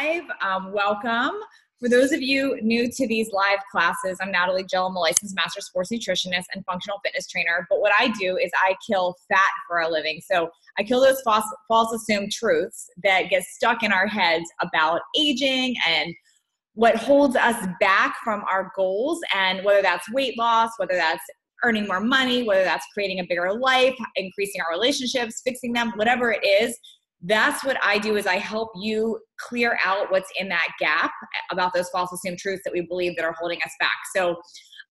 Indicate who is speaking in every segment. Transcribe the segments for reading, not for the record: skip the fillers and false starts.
Speaker 1: live. Welcome. For those of you new to these live classes, I'm Natalie Jill. I'm a licensed master sports nutritionist and functional fitness trainer. But what I do is I kill fat for a living. So I kill those false assumed truths that get stuck in our heads about aging and what holds us back from our goals, and whether that's weight loss, whether that's earning more money, whether that's creating a bigger life, increasing our relationships, fixing them, whatever it is. That's what I do, is I help you clear out what's in that gap about those false assumed truths that we believe that are holding us back. So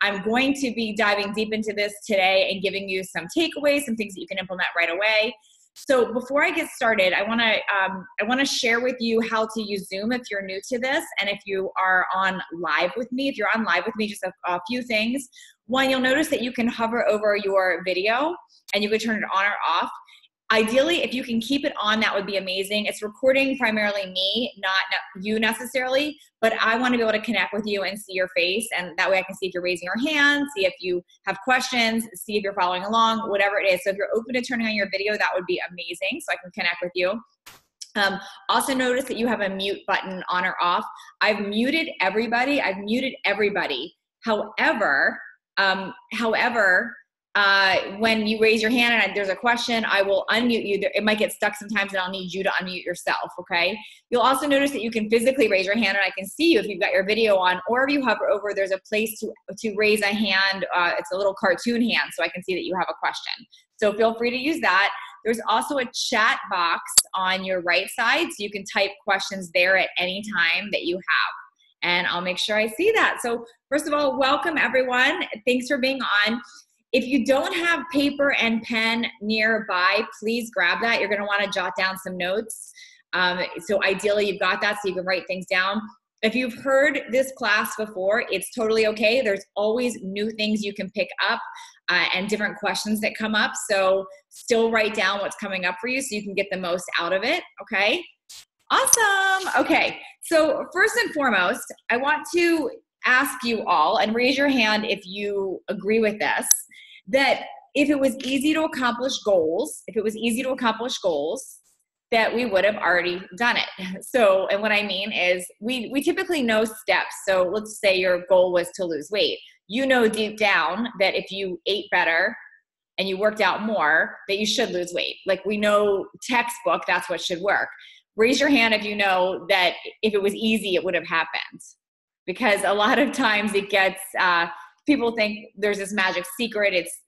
Speaker 1: I'm going to be diving deep into this today and giving you some takeaways, some things that you can implement right away. So before I get started, I want to share with you how to use Zoom if you're new to this, and if you are on live with me. If you're on live with me, just a few things. One, you'll notice that you can hover over your video and you can turn it on or off. Ideally, if you can keep it on, that would be amazing. It's recording primarily me, not you necessarily, but I want to be able to connect with you and see your face, and that way I can see if you're raising your hand, see if you have questions, see if you're following along, whatever it is. So if you're open to turning on your video, that would be amazing, so I can connect with you. Also notice that you have a mute button on or off. I've muted everybody. However, when you raise your hand and there's a question, I will unmute you. It might get stuck sometimes, and I'll need you to unmute yourself, okay? You'll also notice that you can physically raise your hand, and I can see you if you've got your video on, or if you hover over, there's a place to raise a hand. It's a little cartoon hand, so I can see that you have a question. So feel free to use that. There's also a chat box on your right side, so you can type questions there at any time that you have, and I'll make sure I see that. So first of all, welcome everyone. Thanks for being on. If you don't have paper and pen nearby, please grab that. You're gonna wanna jot down some notes. So ideally you've got that so you can write things down. If you've heard this class before, it's totally okay. There's always new things you can pick up and different questions that come up. So still write down what's coming up for you so you can get the most out of it, okay? Awesome, okay. So first and foremost, I want to ask you all, and raise your hand if you agree with this, that if it was easy to accomplish goals, that we would have already done it. So, and what I mean is we typically know steps. So let's say your goal was to lose weight. You know deep down that if you ate better and you worked out more, that you should lose weight. Like, we know textbook, that's what should work. Raise your hand if you know that if it was easy, it would have happened. Because a lot of times it gets, people think there's this magic secret, it's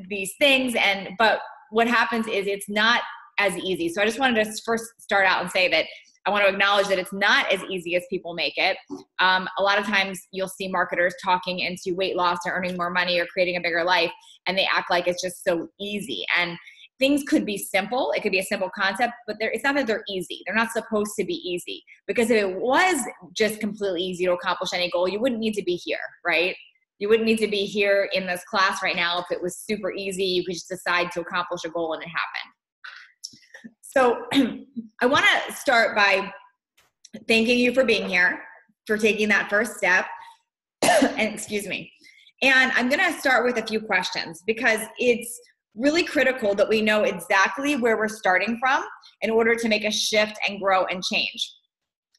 Speaker 1: these things, but what happens is it's not as easy. So I just wanted to first start out and say that I want to acknowledge that it's not as easy as people make it. A lot of times you'll see marketers talking into weight loss or earning more money or creating a bigger life, and they act like it's just so easy. And things could be simple. It could be a simple concept, but it's not that they're easy. They're not supposed to be easy, because if it was just completely easy to accomplish any goal, you wouldn't need to be here, right? You wouldn't need to be here in this class right now if it was super easy. You could just decide to accomplish a goal and it happened. So I want to start by thanking you for being here, for taking that first step. And excuse me. And I'm going to start with a few questions, because it's really critical that we know exactly where we're starting from in order to make a shift and grow and change.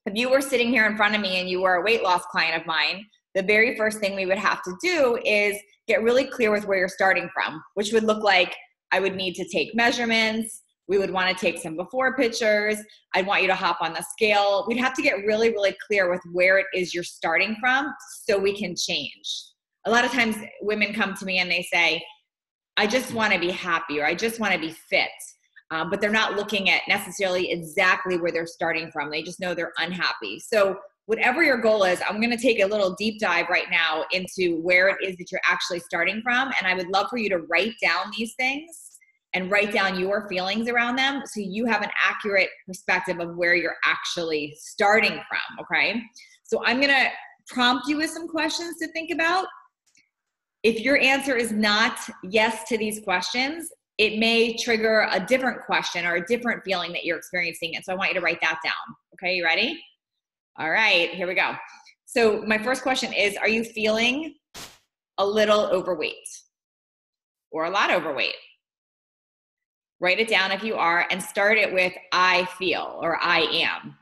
Speaker 1: If you were sitting here in front of me and you were a weight loss client of mine, the very first thing we would have to do is get really clear with where you're starting from, which would look like I would need to take measurements. We would want to take some before pictures. I'd want you to hop on the scale. We'd have to get really, really clear with where it is you're starting from so we can change. A lot of times women come to me and they say, I just want to be happy, or I just want to be fit. But they're not looking at necessarily exactly where they're starting from. They just know they're unhappy. So whatever your goal is, I'm going to take a little deep dive right now into where it is that you're actually starting from. And I would love for you to write down these things and write down your feelings around them so you have an accurate perspective of where you're actually starting from, okay? So I'm going to prompt you with some questions to think about. If your answer is not yes to these questions, it may trigger a different question or a different feeling that you're experiencing. And so I want you to write that down. Okay, you ready? All right, here we go. So my first question is, are you feeling a little overweight or a lot overweight? Write it down if you are, and start it with I feel or I am.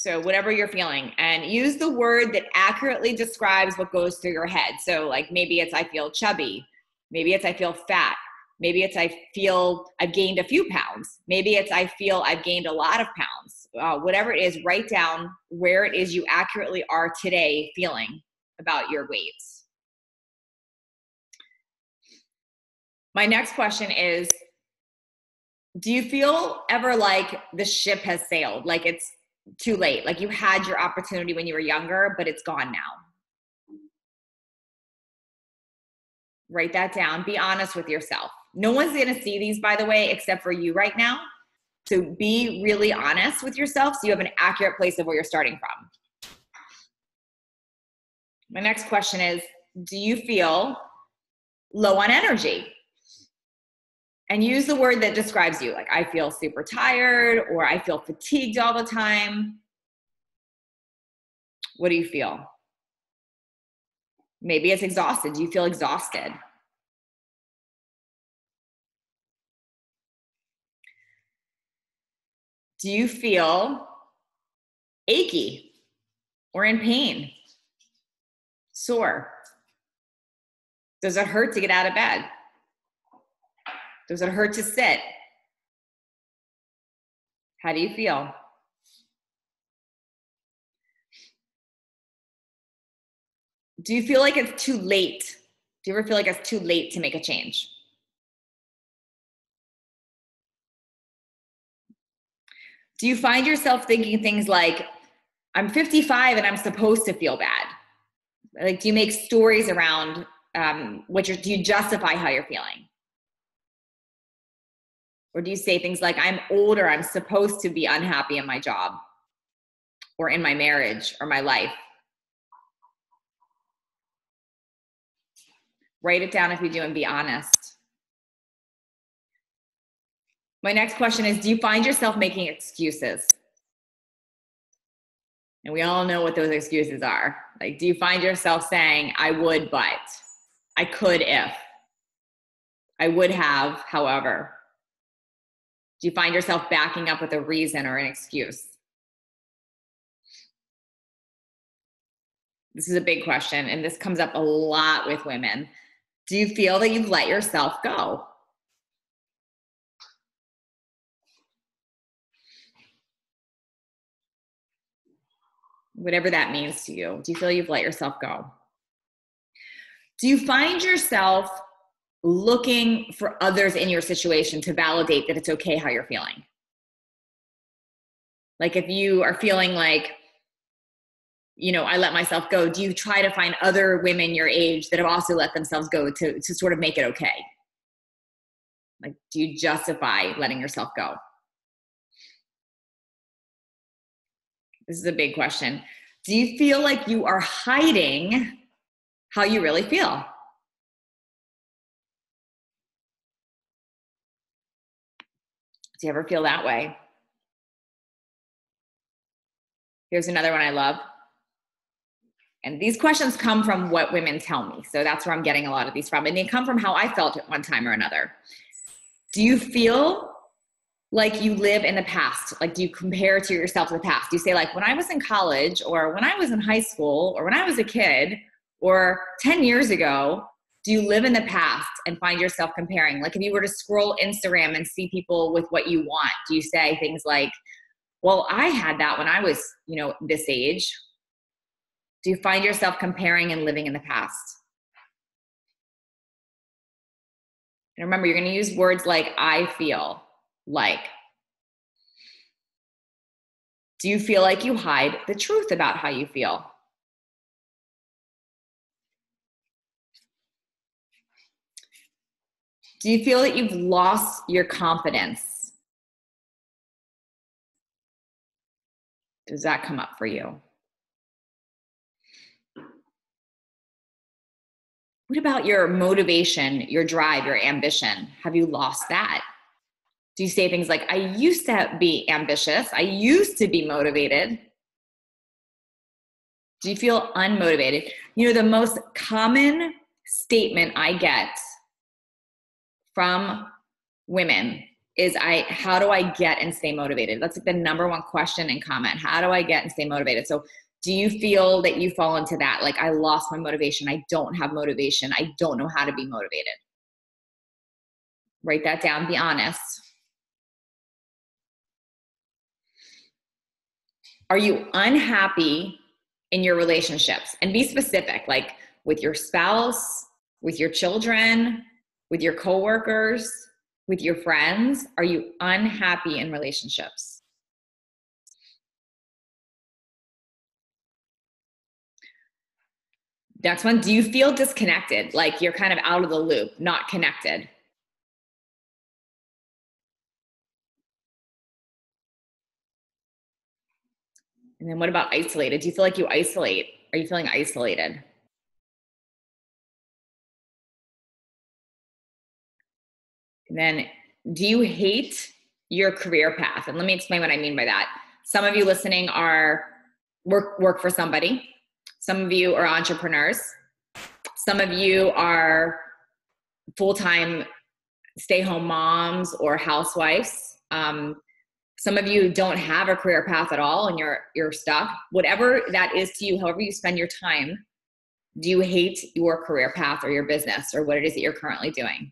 Speaker 1: So whatever you're feeling, and use the word that accurately describes what goes through your head. So like maybe it's I feel chubby. Maybe it's I feel fat. Maybe it's I feel I've gained a few pounds. Maybe it's I feel I've gained a lot of pounds. Whatever it is, write down where it is you accurately are today feeling about your weight. My next question is, do you feel ever like the ship has sailed? Like it's too late? Like you had your opportunity when you were younger, but it's gone now? Write that down. Be honest with yourself. No one's going to see these, by the way, except for you right now. So be really honest with yourself so you have an accurate place of where you're starting from. My next question is, do you feel low on energy? And use the word that describes you. Like I feel super tired, or I feel fatigued all the time. What do you feel? Maybe it's exhausted. Do you feel exhausted? Do you feel achy or in pain? Sore? Does it hurt to get out of bed? Does it hurt to sit? How do you feel? Do you feel like it's too late? Do you ever feel like it's too late to make a change? Do you find yourself thinking things like, I'm 55 and I'm supposed to feel bad? Like, do you make stories around do you justify how you're feeling? Or do you say things like, I'm older, I'm supposed to be unhappy in my job or in my marriage or my life? Write it down if you do and be honest. My next question is, do you find yourself making excuses? And we all know what those excuses are. Like, do you find yourself saying, I would, but, I could if, I would have, however? Do you find yourself backing up with a reason or an excuse? This is a big question, and this comes up a lot with women. Do you feel that you've let yourself go? Whatever that means to you. Do you feel you've let yourself go? Do you find yourself looking for others in your situation to validate that it's okay how you're feeling? Like if you are feeling like, I let myself go, do you try to find other women your age that have also let themselves go to sort of make it okay? Like, do you justify letting yourself go? This is a big question. Do you feel like you are hiding how you really feel? Do you ever feel that way? Here's another one I love. And these questions come from what women tell me. So that's where I'm getting a lot of these from. And they come from how I felt at one time or another. Do you feel like you live in the past? Like, do you compare to yourself to the past? Do you say like, when I was in college, or when I was in high school, or when I was a kid, or 10 years ago, do you live in the past and find yourself comparing? Like if you were to scroll Instagram and see people with what you want, do you say things like, well, I had that when I was, this age? Do you find yourself comparing and living in the past? And remember, you're going to use words like I feel like. Do you feel like you hide the truth about how you feel? Do you feel that you've lost your confidence? Does that come up for you? What about your motivation, your drive, your ambition? Have you lost that? Do you say things like, I used to be ambitious, I used to be motivated? Do you feel unmotivated? The most common statement I get from women is how do I get and stay motivated? That's like the number one question and comment. How do I get and stay motivated? So do you feel that you fall into that? Like, I lost my motivation. I don't have motivation. I don't know how to be motivated. Write that down. Be honest. Are you unhappy in your relationships? And be specific, like with your spouse, with your children, with your coworkers, with your friends. Are you unhappy in relationships? Next one, do you feel disconnected? Like you're kind of out of the loop, not connected? And then what about isolated? Do you feel like you isolate? Are you feeling isolated? And then do you hate your career path? And let me explain what I mean by that. Some of you listening are work for somebody. Some of you are entrepreneurs. Some of you are full-time stay-home moms or housewives. Some of you don't have a career path at all and you're stuck. Whatever that is to you, however you spend your time, do you hate your career path or your business or what it is that you're currently doing?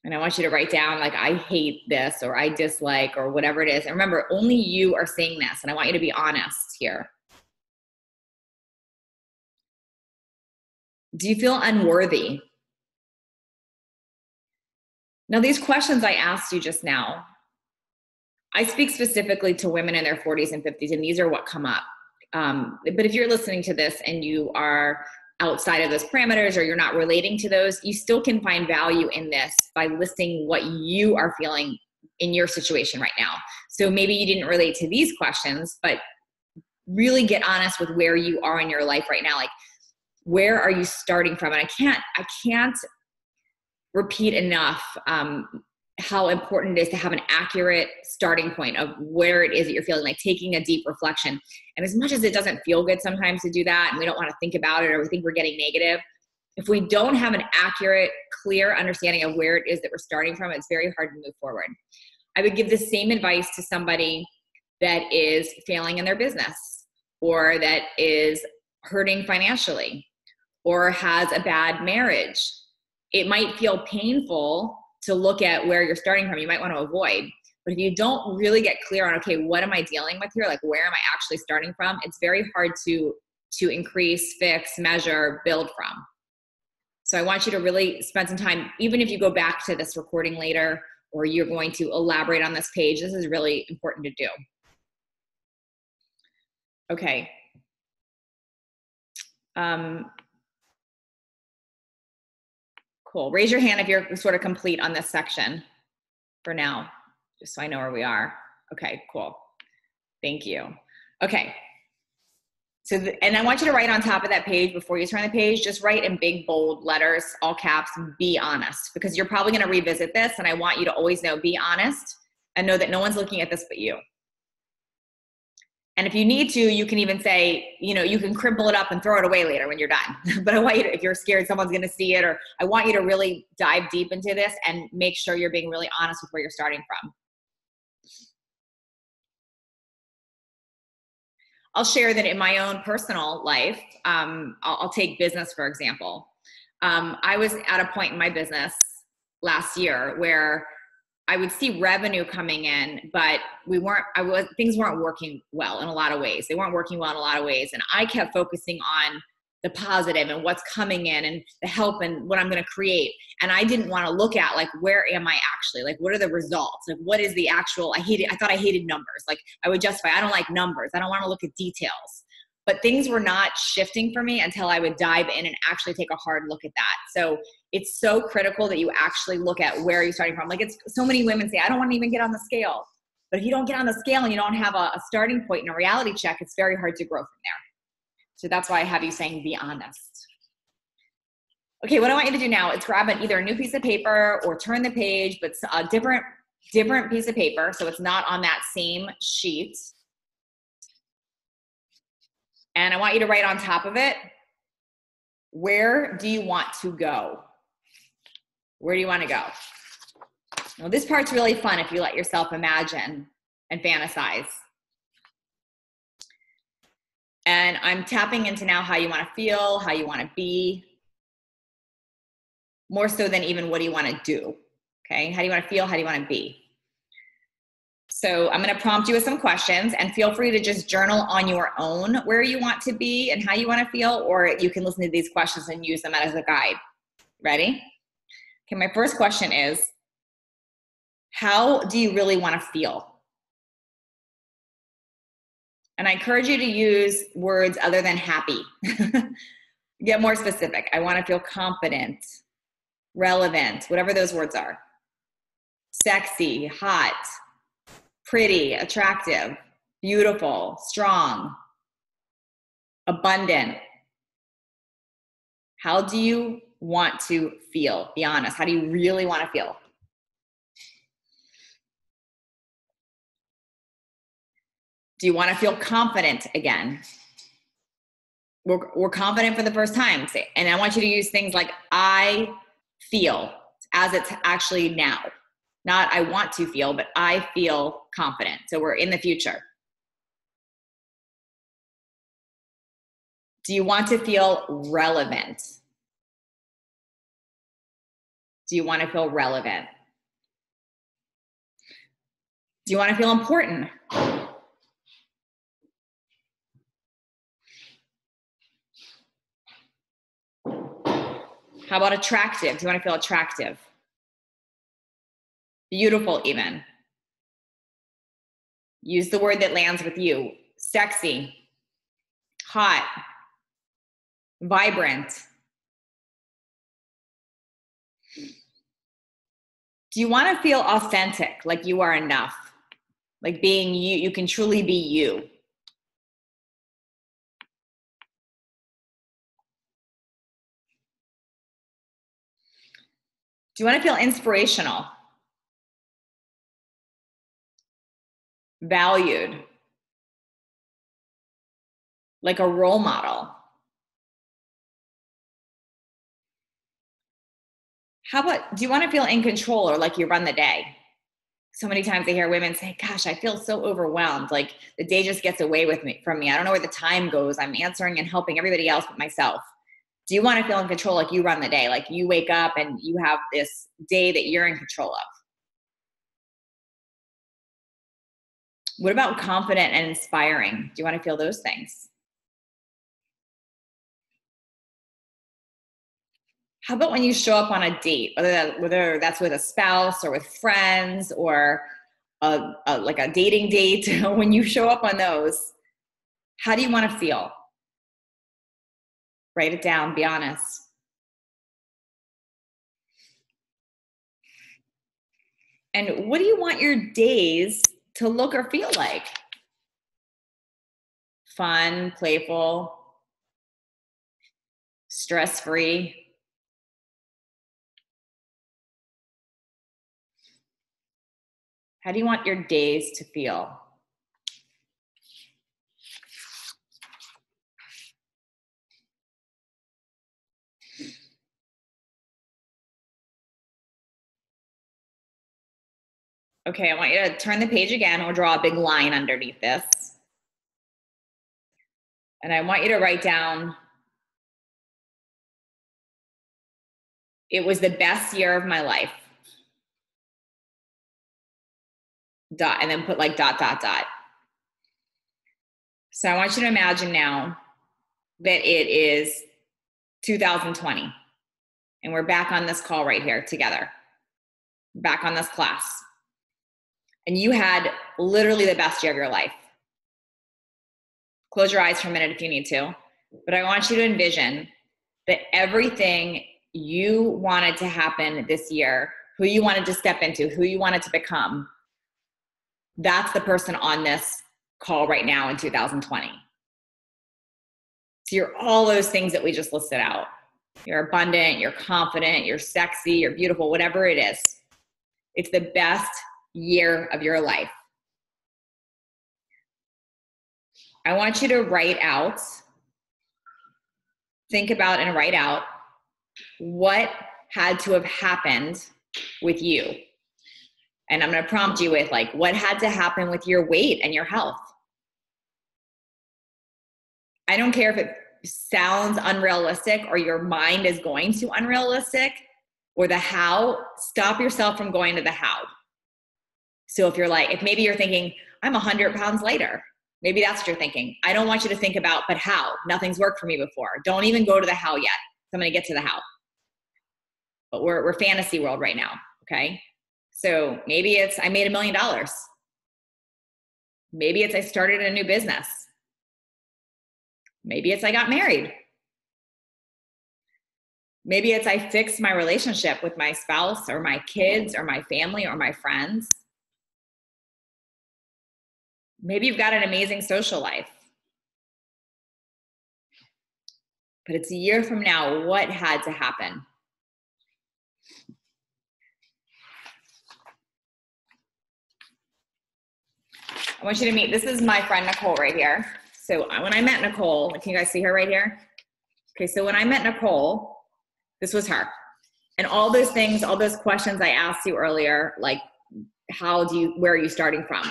Speaker 1: And I want you to write down, like, I hate this or I dislike or whatever it is. And remember, only you are saying this. And I want you to be honest here. Do you feel unworthy? Now, these questions I asked you just now, I speak specifically to women in their 40s and 50s, and these are what come up. But if you're listening to this and you are outside of those parameters or you're not relating to those, you still can find value in this by listing what you are feeling in your situation right now. So maybe you didn't relate to these questions, but really get honest with where you are in your life right now. Like, where are you starting from? And I can't repeat enough how important it is to have an accurate starting point of where it is that you're feeling, like taking a deep reflection. And as much as it doesn't feel good sometimes to do that, and we don't want to think about it or we think we're getting negative, if we don't have an accurate, clear understanding of where it is that we're starting from, it's very hard to move forward. I would give the same advice to somebody that is failing in their business or that is hurting financially or has a bad marriage. It might feel painful to look at where you're starting from. You might want to avoid. But if you don't really get clear on, okay, what am I dealing with here? Like, where am I actually starting from? It's very hard to increase, fix, measure, build from. So I want you to really spend some time, even if you go back to this recording later, or you're going to elaborate on this page, this is really important to do. Okay. Cool. Raise your hand if you're sort of complete on this section for now, just so I know where we are. Okay, cool. Thank you. Okay. So, and I want you to write on top of that page before you turn the page, just write in big, bold letters, all caps, be honest, because you're probably going to revisit this. And I want you to always know, be honest and know that no one's looking at this but you. And if you need to, you can even say, you can crumple it up and throw it away later when you're done. But I want you to, if you're scared someone's going to see it, or I want you to really dive deep into this and make sure you're being really honest with where you're starting from. I'll share that in my own personal life. I'll take business, for example. I was at a point in my business last year where I would see revenue coming in, but things weren't working well in a lot of ways. They weren't working well in a lot of ways. And I kept focusing on the positive and what's coming in and the help and what I'm going to create. And I didn't want to look at, like, where am I actually? Like, what are the results? Like, what is the actual, I thought I hated numbers. Like, I would justify, I don't like numbers. I don't want to look at details. But things were not shifting for me until I would dive in and actually take a hard look at that. So it's so critical that you actually look at where you're starting from. Like, it's so many women say, I don't want to even get on the scale. But if you don't get on the scale and you don't have a starting point and a reality check, it's very hard to grow from there. So that's why I have you saying, be honest. Okay, what I want you to do now is grab either a new piece of paper or turn the page, but a different piece of paper, so it's not on that same sheet. And I want you to write on top of it, where do you want to go? Where do you want to go? Well, this part's really fun if you let yourself imagine and fantasize. And I'm tapping into now how you want to feel, how you want to be, more so than even what do you want to do. Okay, how do you want to feel? How do you want to be? So I'm going to prompt you with some questions, and feel free to just journal on your own where you want to be and how you want to feel, or you can listen to these questions and use them as a guide. Ready? Okay, my first question is, how do you really want to feel? And I encourage you to use words other than happy. Get more specific. I want to feel confident, relevant, whatever those words are. Sexy, hot, pretty, attractive, beautiful, strong, abundant. How do you want to feel? Be honest. How do you really want to feel? Do you want to feel confident again? We're confident for the first time. And I want you to use things like I feel as it's actually now. Not I want to feel, but I feel confident. So we're in the future. Do you want to feel relevant? Do you want to feel relevant? Do you want to feel important? How about attractive? Do you want to feel attractive? Beautiful even. Use the word that lands with you. Sexy, hot, vibrant. Do you want to feel authentic, like you are enough? Like being you, you can truly be you. Do you want to feel inspirational? Valued? Like a role model? How about, do you want to feel in control or like you run the day? So many times I hear women say, gosh, I feel so overwhelmed. Like the day just gets away from me. I don't know where the time goes. I'm answering and helping everybody else but myself. Do you want to feel in control like you run the day? Like you wake up and you have this day that you're in control of? What about confident and inspiring? Do you want to feel those things? How about when you show up on a date, whether that's with a spouse or with friends or like a dating date, when you show up on those, how do you want to feel? Write it down, be honest. And what do you want your days to look or feel like? Fun, playful, stress-free. How do you want your days to feel? Okay, I want you to turn the page again or draw a big line underneath this. And I want you to write down, it was the best year of my life. Dot, and then put like dot, dot, dot. So I want you to imagine now that it is 2020 and we're back on this call right here together, back on this class. And you had literally the best year of your life. Close your eyes for a minute if you need to, but I want you to envision that everything you wanted to happen this year, who you wanted to step into, who you wanted to become, that's the person on this call right now in 2020. So you're all those things that we just listed out. You're abundant, you're confident, you're sexy, you're beautiful, whatever it is. It's the best year of your life. I want you to write out, think about and write out what had to have happened with you. And I'm going to prompt you with like, what had to happen with your weight and your health? I don't care if it sounds unrealistic or your mind is going to unrealistic, or the how. Stop yourself from going to the how. So if you're like, if maybe you're thinking, I'm 100 pounds lighter, maybe that's what you're thinking. I don't want you to think about, but how? Nothing's worked for me before. Don't even go to the how yet. So I'm going to get to the how. But we're fantasy world right now. Okay. So maybe it's, I made $1 million. Maybe it's, I started a new business. Maybe it's, I got married. Maybe it's, I fixed my relationship with my spouse or my kids or my family or my friends. Maybe you've got an amazing social life. But it's a year from now, what had to happen? I want you to meet, this is my friend Nicole right here. So when I met Nicole, can you guys see her right here? Okay, so when I met Nicole, this was her. And all those things, all those questions I asked you earlier, like where are you starting from?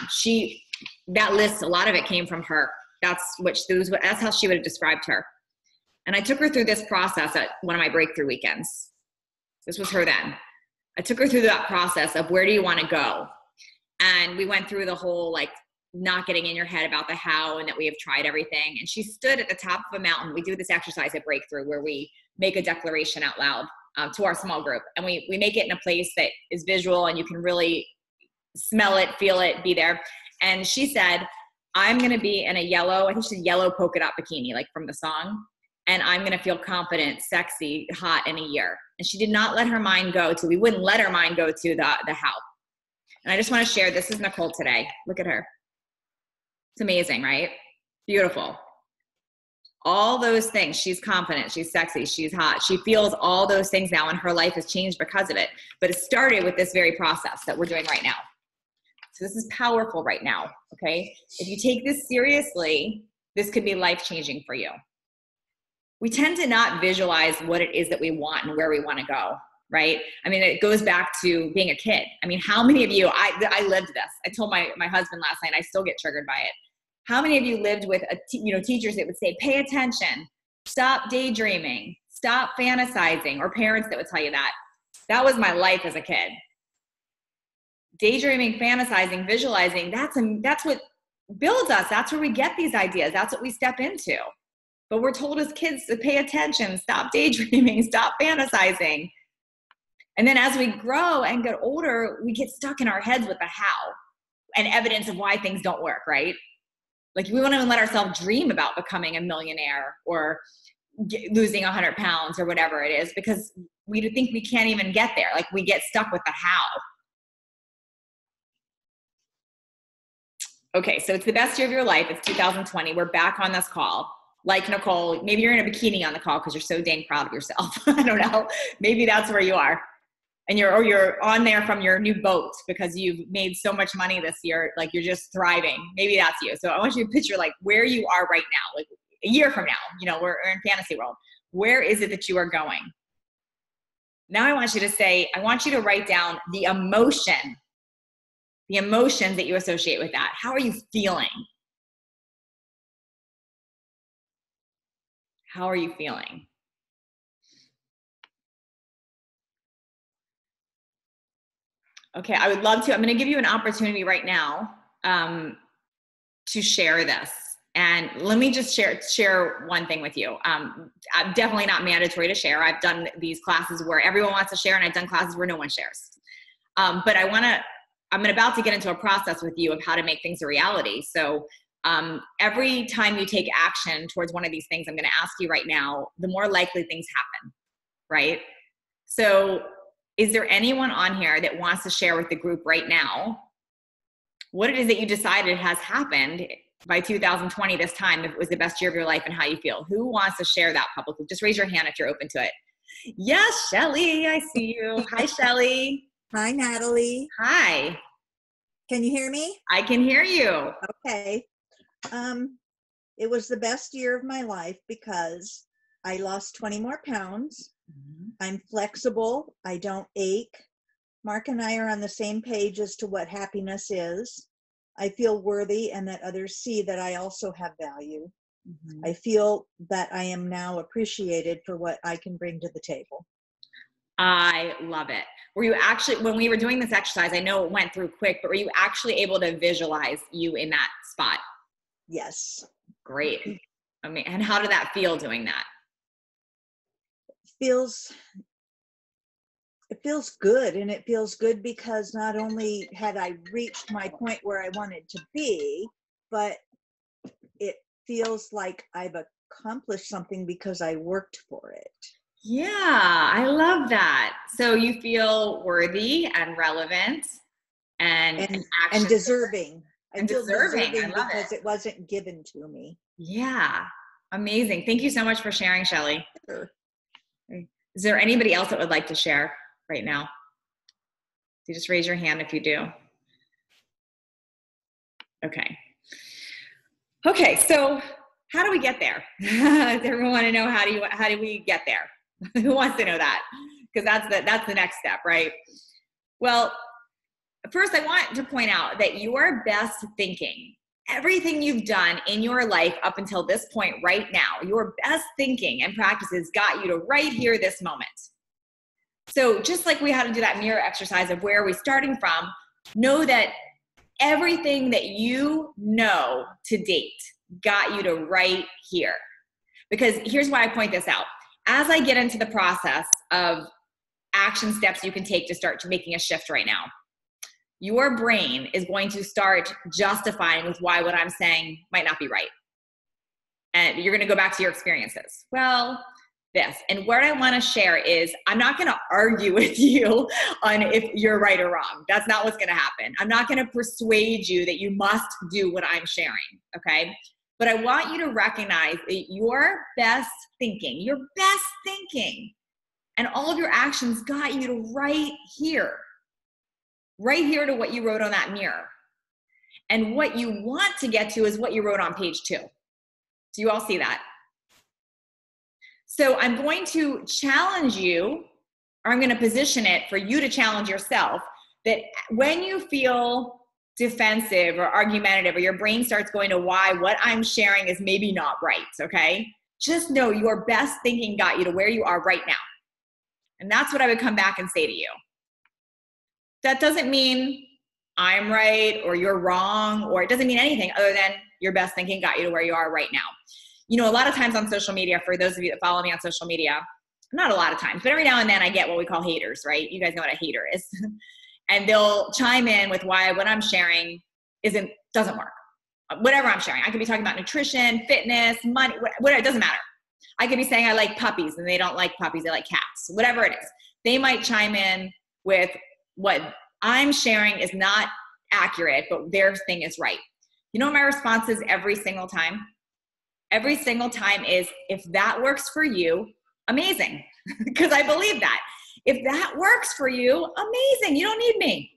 Speaker 1: That list, a lot of it came from her. That's how she would have described her. And I took her through this process at one of my breakthrough weekends. This was her then. I took her through that process of where do you want to go? And we went through the whole, like, not getting in your head about the how and that we have tried everything. And she stood at the top of a mountain. We do this exercise at Breakthrough where we make a declaration out loud to our small group. And we make it in a place that is visual and you can really smell it, feel it, be there. And she said, I'm going to be in a yellow, I think she said yellow polka dot bikini, like from the song. And I'm going to feel confident, sexy, hot in a year. And she did not let her mind go to, we wouldn't let her mind go to the how. And I just want to share, this is Nicole today. Look at her. It's amazing, right? Beautiful. All those things. She's confident. She's sexy. She's hot. She feels all those things now, and her life has changed because of it. But it started with this very process that we're doing right now. So this is powerful right now, okay? If you take this seriously, this could be life-changing for you. We tend to not visualize what it is that we want and where we want to go, right? I mean, it goes back to being a kid. I mean, how many of you, I lived this. I told my husband last night, I still get triggered by it. How many of you lived with teachers that would say, pay attention, stop daydreaming, stop fantasizing, or parents that would tell you that? That was my life as a kid. Daydreaming, fantasizing, visualizing, that's what builds us. That's where we get these ideas. That's what we step into. But we're told as kids to pay attention, stop daydreaming, stop fantasizing. And then as we grow and get older, we get stuck in our heads with the how and evidence of why things don't work, right? Like we won't even let ourselves dream about becoming a millionaire or losing 100 pounds or whatever it is, because we think we can't even get there. Like we get stuck with the how. Okay, so it's the best year of your life. It's 2020. We're back on this call. Like Nicole, maybe you're in a bikini on the call because you're so dang proud of yourself. I don't know. Maybe that's where you are. And you're on there from your new boat because you've made so much money this year. Like you're just thriving. Maybe that's you. So I want you to picture like where you are right now, like a year from now, we're in fantasy world. Where is it that you are going? Now I want you to write down the emotions that you associate with that. How are you feeling? How are you feeling? Okay, I would love to. I'm going to give you an opportunity right now to share this. And let me just share one thing with you. I'm definitely not mandatory to share. I've done these classes where everyone wants to share, and I've done classes where no one shares. But I'm about to get into a process with you of how to make things a reality. So every time you take action towards one of these things, I'm going to ask you right now, the more likely things happen, right? So is there anyone on here that wants to share with the group right now what it is that you decided has happened by 2020 this time, if it was the best year of your life, and how you feel? Who wants to share that publicly? Just raise your hand if you're open to it. Yes, Shelly, I see you. Hi, Shelly.
Speaker 2: Hi, Natalie.
Speaker 1: Hi.
Speaker 2: Can you hear me?
Speaker 1: I can hear you.
Speaker 2: Okay. It was the best year of my life because I lost 20 more pounds. I'm flexible. I don't ache. Mark and I are on the same page as to what happiness is. I feel worthy and that others see that I also have value.
Speaker 1: Mm-hmm.
Speaker 2: I feel that I am now appreciated for what I can bring to the table.
Speaker 1: I love it. Were you actually, when we were doing this exercise, I know it went through quick, but were you actually able to visualize you in that spot?
Speaker 2: Yes.
Speaker 1: Great. I mean, and how did that feel doing that?
Speaker 2: It feels good, and it feels good because not only had I reached my point where I wanted to be, but it feels like I've accomplished something because I worked for it.
Speaker 1: Yeah, I love that. So you feel worthy and relevant and action
Speaker 2: deserving. I
Speaker 1: and
Speaker 2: feel
Speaker 1: deserving. I
Speaker 2: deserving
Speaker 1: love
Speaker 2: because
Speaker 1: it.
Speaker 2: it wasn't given to me.
Speaker 1: Yeah, amazing. Thank you so much for sharing, Shelly.
Speaker 2: Sure.
Speaker 1: Is there anybody else that would like to share right now? You just raise your hand if you do. Okay. Okay, so how do we get there? Does everyone want to know how do we get there? Who wants to know that? Because that's the next step, right? Well, first I want to point out that your best thinking, everything you've done in your life up until this point right now, your best thinking and practices got you to right here this moment. So just like we had to do that mirror exercise of where are we starting from, know that everything that you know to date got you to right here. Because here's why I point this out. As I get into the process of action steps you can take to start making a shift right now, your brain is going to start justifying with why what I'm saying might not be right. And you're going to go back to your experiences. Well, this. And what I want to share is I'm not going to argue with you on if you're right or wrong. That's not what's going to happen. I'm not going to persuade you that you must do what I'm sharing, okay? But I want you to recognize that your best thinking and all of your actions got you to right here to what you wrote on that mirror. And what you want to get to is what you wrote on page 2. Do you all see that? So I'm going to challenge you, or I'm going to position it for you to challenge yourself, that when you feel defensive or argumentative, or your brain starts going to why what I'm sharing is maybe not right, okay? Just know your best thinking got you to where you are right now. And that's what I would come back and say to you. That doesn't mean I'm right or you're wrong, or it doesn't mean anything other than your best thinking got you to where you are right now. You know, a lot of times on social media, for those of you that follow me on social media, not a lot of times, but every now and then I get what we call haters, right? You guys know what a hater is. And they'll chime in with why what I'm sharing doesn't work. Whatever I'm sharing. I could be talking about nutrition, fitness, money, whatever, it doesn't matter. I could be saying I like puppies and they don't like puppies, they like cats, whatever it is. They might chime in with what I'm sharing is not accurate, but their thing is right. You know what my response is every single time? Every single time is, if that works for you, amazing. Because I believe that. If that works for you, amazing. You don't need me.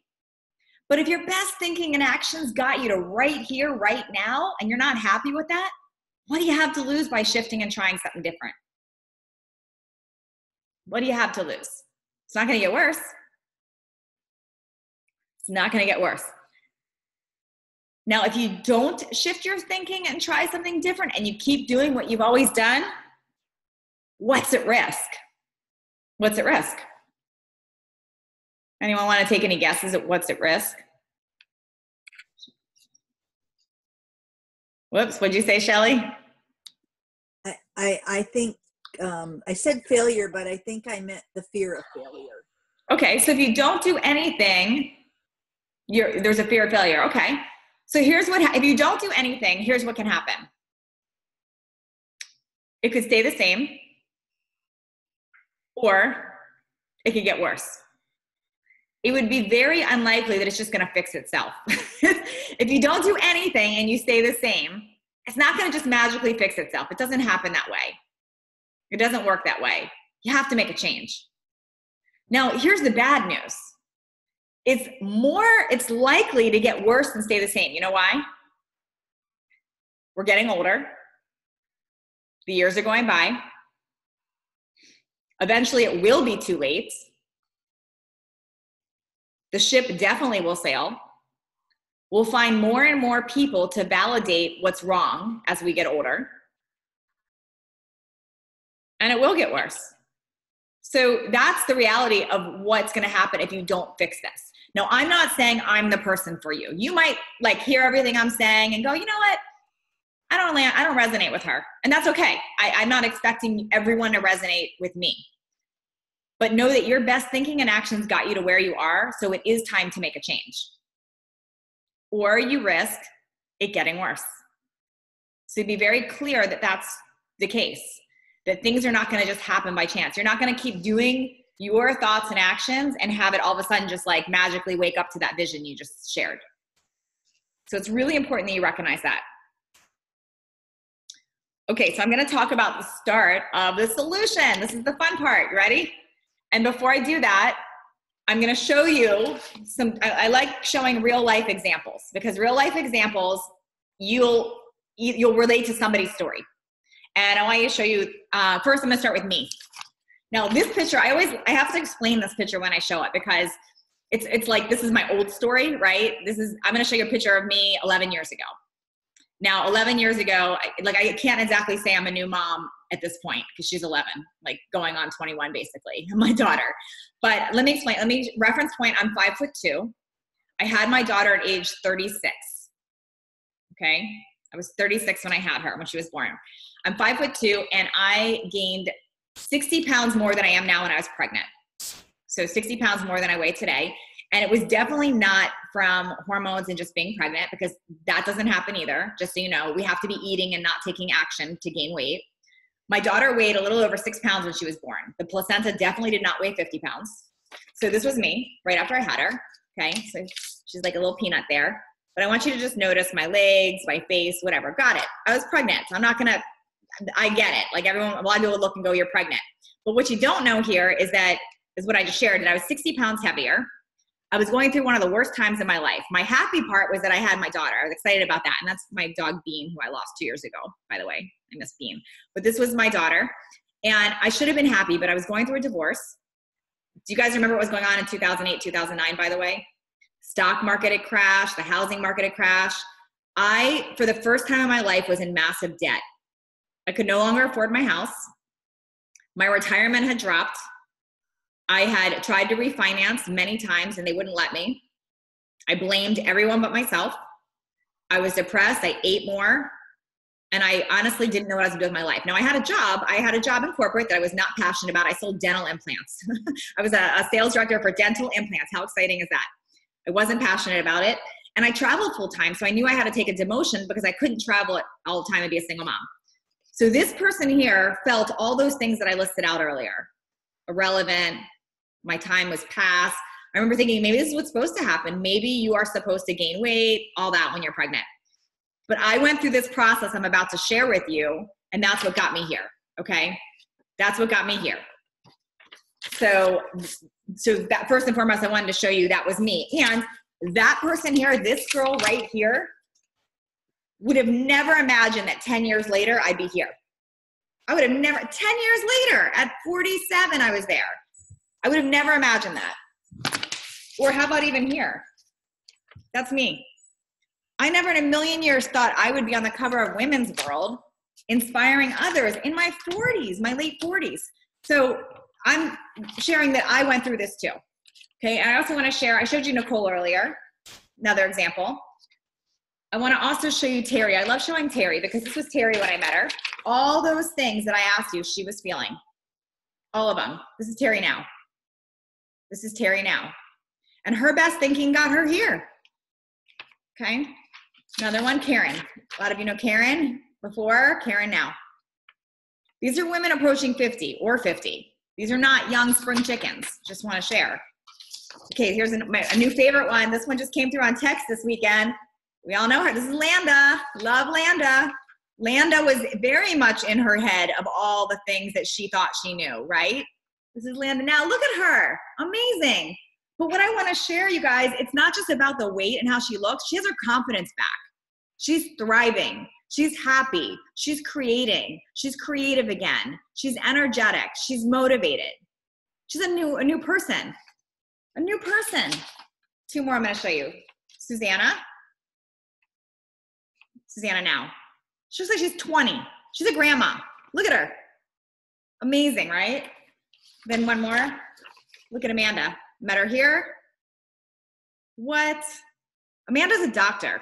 Speaker 1: But if your best thinking and actions got you to right here, right now, and you're not happy with that, what do you have to lose by shifting and trying something different? What do you have to lose? It's not going to get worse. It's not going to get worse. Now, if you don't shift your thinking and try something different and you keep doing what you've always done, what's at risk? What's at risk? Anyone want to take any guesses at what's at risk? Whoops, what'd you say, Shelly?
Speaker 2: I think I said failure, but I think I meant the fear of failure.
Speaker 1: Okay, so if you don't do anything, there's a fear of failure. Okay, so here's what, if you don't do anything, here's what can happen. It could stay the same, or it could get worse. It would be very unlikely that it's just going to fix itself. If you don't do anything and you stay the same, it's not going to just magically fix itself. It doesn't happen that way. It doesn't work that way. You have to make a change. Now, here's the bad news. It's likely to get worse than stay the same. You know why? We're getting older. The years are going by. Eventually, it will be too late. The ship definitely will sail. We'll find more and more people to validate what's wrong as we get older. And it will get worse. So that's the reality of what's going to happen if you don't fix this. Now, I'm not saying I'm the person for you. You might like hear everything I'm saying and go, you know what? I don't resonate with her. And that's okay. I'm not expecting everyone to resonate with me. But know that your best thinking and actions got you to where you are. So it is time to make a change. Or you risk it getting worse. So be very clear that that's the case, that things are not going to just happen by chance. You're not going to keep doing your thoughts and actions and have it all of a sudden just like magically wake up to that vision you just shared. So it's really important that you recognize that. Okay, so I'm going to talk about the start of the solution. This is the fun part. You ready? And before I do that, I'm going to show you some, I like showing real life examples, because real life examples, you'll relate to somebody's story. And I want you to show you, first I'm going to start with me. Now this picture, I have to explain this picture when I show it, because it's like, this is my old story, right? I'm going to show you a picture of me 11 years ago. Now, 11 years ago, I can't exactly say I'm a new mom at this point because she's 11, like going on 21 basically, my daughter. But let me explain. Let me reference point. I'm 5'2". I had my daughter at age 36. Okay. I was 36 when I had her, when she was born. I'm 5'2", and I gained 60 pounds more than I am now when I was pregnant. So 60 pounds more than I weigh today. And it was definitely not from hormones and just being pregnant, because that doesn't happen either. Just so you know, we have to be eating and not taking action to gain weight. My daughter weighed a little over 6 pounds when she was born. The placenta definitely did not weigh 50 pounds. So this was me right after I had her. Okay, so she's like a little peanut there. But I want you to just notice my legs, my face, whatever. Got it. I was pregnant. So I'm not going to, I get it. Like everyone, a lot of people look and go, you're pregnant. But what you don't know here is what I just shared, that I was 60 pounds heavier. I was going through one of the worst times in my life. My happy part was that I had my daughter. I was excited about that. And that's my dog Bean, who I lost 2 years ago, by the way. I miss Bean. But this was my daughter. And I should have been happy, but I was going through a divorce. Do you guys remember what was going on in 2008, 2009, by the way? Stock market had crashed. The housing market had crashed. I, for the first time in my life, was in massive debt. I could no longer afford my house. My retirement had dropped. I had tried to refinance many times and they wouldn't let me. I blamed everyone but myself. I was depressed. I ate more. And I honestly didn't know what I was going to do with my life. Now I had a job. I had a job in corporate that I was not passionate about. I sold dental implants. I was a sales director for dental implants. How exciting is that? I wasn't passionate about it. And I traveled full time. So I knew I had to take a demotion because I couldn't travel all the time and be a single mom. So this person here felt all those things that I listed out earlier. Irrelevant. My time was past. I remember thinking, maybe this is what's supposed to happen. Maybe you are supposed to gain weight, all that when you're pregnant. But I went through this process I'm about to share with you, and that's what got me here, okay? That's what got me here. So that first and foremost, I wanted to show you that was me. And that person here, this girl right here, would have never imagined that 10 years later, I'd be here. I would have never, 10 years later, at 47, I was there. I would have never imagined that. Or how about even here? That's me. I never in a million years thought I would be on the cover of Women's World, inspiring others in my 40s, my late 40s. So I'm sharing that I went through this too. Okay, and I also want to share, I showed you Nicole earlier, another example. I want to also show you Terry. I love showing Terry because this was Terry when I met her. All those things that I asked you she was feeling. All of them. This is Terry now. This is Terry now. And her best thinking got her here. Okay. Another one, Karen. A lot of you know Karen before, Karen now. These are women approaching 50 or 50. These are not young spring chickens. Just want to share. Okay, here's a new favorite one. This one just came through on text this weekend. We all know her. This is Landa. Love Landa. Landa was very much in her head of all the things that she thought she knew, right? This is Landa now. Look at her. Amazing. But what I want to share, you guys, it's not just about the weight and how she looks. She has her confidence back. She's thriving. She's happy. She's creating. She's creative again. She's energetic. She's motivated. She's a new person. A new person. Two more I'm going to show you. Susanna now. She looks like she's 20. She's a grandma. Look at her. Amazing, right? Then one more. Look at Amanda. Met her here. What? Amanda's a doctor.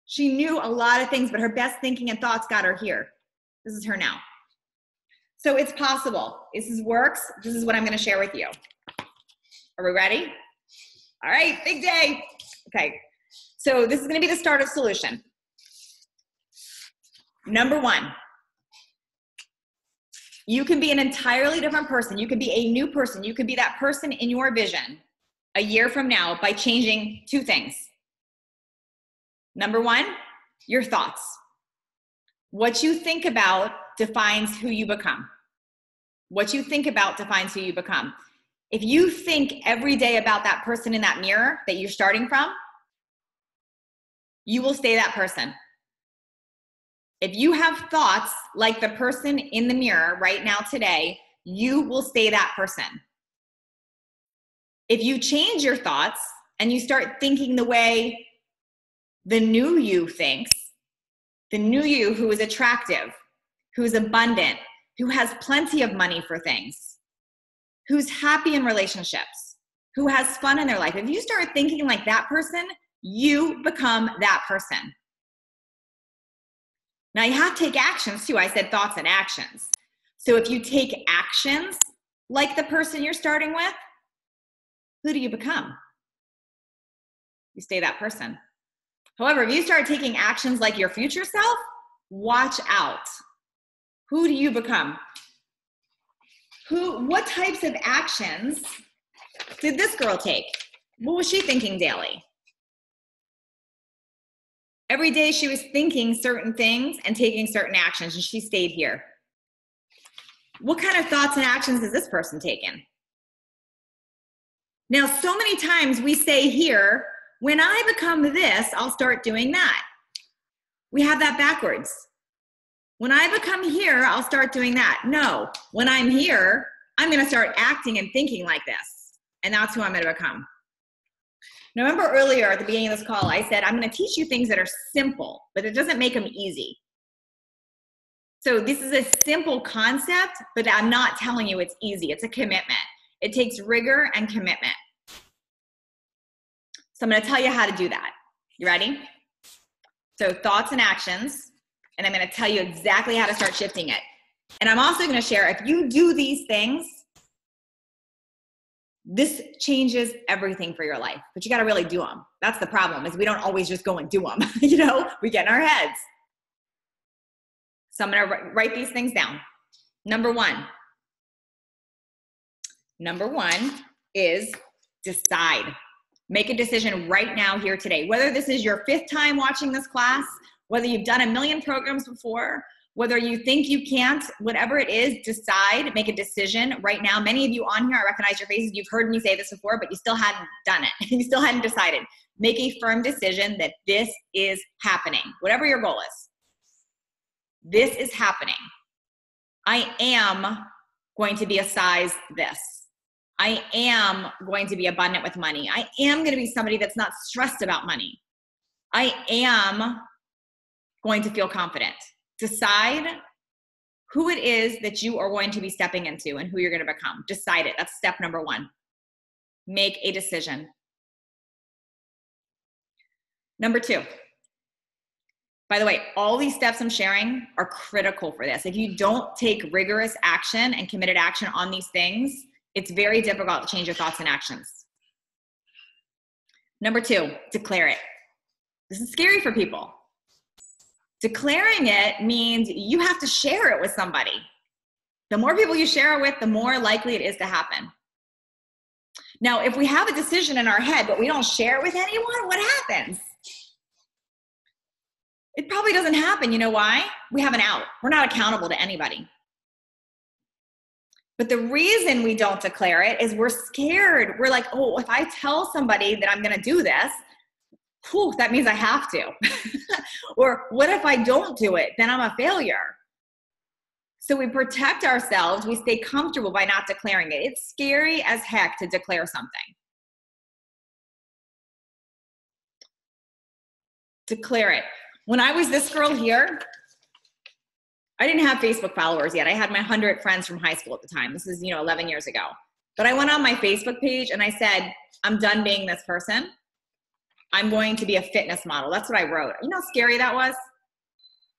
Speaker 1: She knew a lot of things, but her best thinking and thoughts got her here. This is her now. So it's possible. This works. This is what I'm going to share with you. Are we ready? All right, big day. Okay, so this is going to be the start of solution. Number one, you can be an entirely different person. You can be a new person. You can be that person in your vision a year from now by changing two things. Number one, your thoughts. What you think about defines who you become. What you think about defines who you become. If you think every day about that person in that mirror that you're starting from, you will stay that person. If you have thoughts like the person in the mirror right now today, you will stay that person. If you change your thoughts and you start thinking the way the new you thinks, the new you who is attractive, who's abundant, who has plenty of money for things, who's happy in relationships, who has fun in their life. If you start thinking like that person, you become that person. Now you have to take actions too. I said thoughts and actions. So if you take actions like the person you're starting with, who do you become? You stay that person. However, if you start taking actions like your future self, watch out. Who do you become? What types of actions did this girl take? What was she thinking daily? Every day she was thinking certain things and taking certain actions, and she stayed here. What kind of thoughts and actions has this person taken? Now, so many times we say here, when I become this, I'll start doing that. We have that backwards. When I become here, I'll start doing that. No, when I'm here, I'm going to start acting and thinking like this. And that's who I'm going to become. Now, remember earlier at the beginning of this call, I said, I'm going to teach you things that are simple, but it doesn't make them easy. So this is a simple concept, but I'm not telling you it's easy. It's a commitment. It takes rigor and commitment. So I'm going to tell you how to do that. You ready? So thoughts and actions, and I'm going to tell you exactly how to start shifting it. And I'm also going to share, if you do these things, this changes everything for your life, but you got to really do them. That's the problem, is we don't always just go and do them. We get in our heads. So I'm going to write these things down. Number one is decide. Make a decision right now, here today. Whether this is your 5th time watching this class, whether you've done a million programs before, whether you think you can't, whatever it is, decide, make a decision right now. Many of you on here, I recognize your faces. You've heard me say this before, but you still hadn't done it. You still hadn't decided. Make a firm decision that this is happening, whatever your goal is. This is happening. I am going to be a size this. I am going to be abundant with money. I am going to be somebody that's not stressed about money. I am going to feel confident. Decide who it is that you are going to be stepping into and who you're going to become. Decide it. That's step number 1. Make a decision. Number 2. By the way, all these steps I'm sharing are critical for this. If you don't take rigorous action and committed action on these things, it's very difficult to change your thoughts and actions. Number 2, declare it. This is scary for people. Declaring it means you have to share it with somebody. The more people you share it with, the more likely it is to happen. Now, if we have a decision in our head, but we don't share it with anyone, what happens? It probably doesn't happen. You know why? We have an out. We're not accountable to anybody. But the reason we don't declare it is we're scared. We're like, oh, if I tell somebody that I'm going to do this, whew, that means I have to. Or what if I don't do it? Then I'm a failure. So we protect ourselves. We stay comfortable by not declaring it. It's scary as heck to declare something. Declare it. When I was this girl here, I didn't have Facebook followers yet. I had my 100 friends from high school at the time. This is, 11 years ago. But I went on my Facebook page and I said, I'm done being this person. I'm going to be a fitness model. That's what I wrote. You know how scary that was?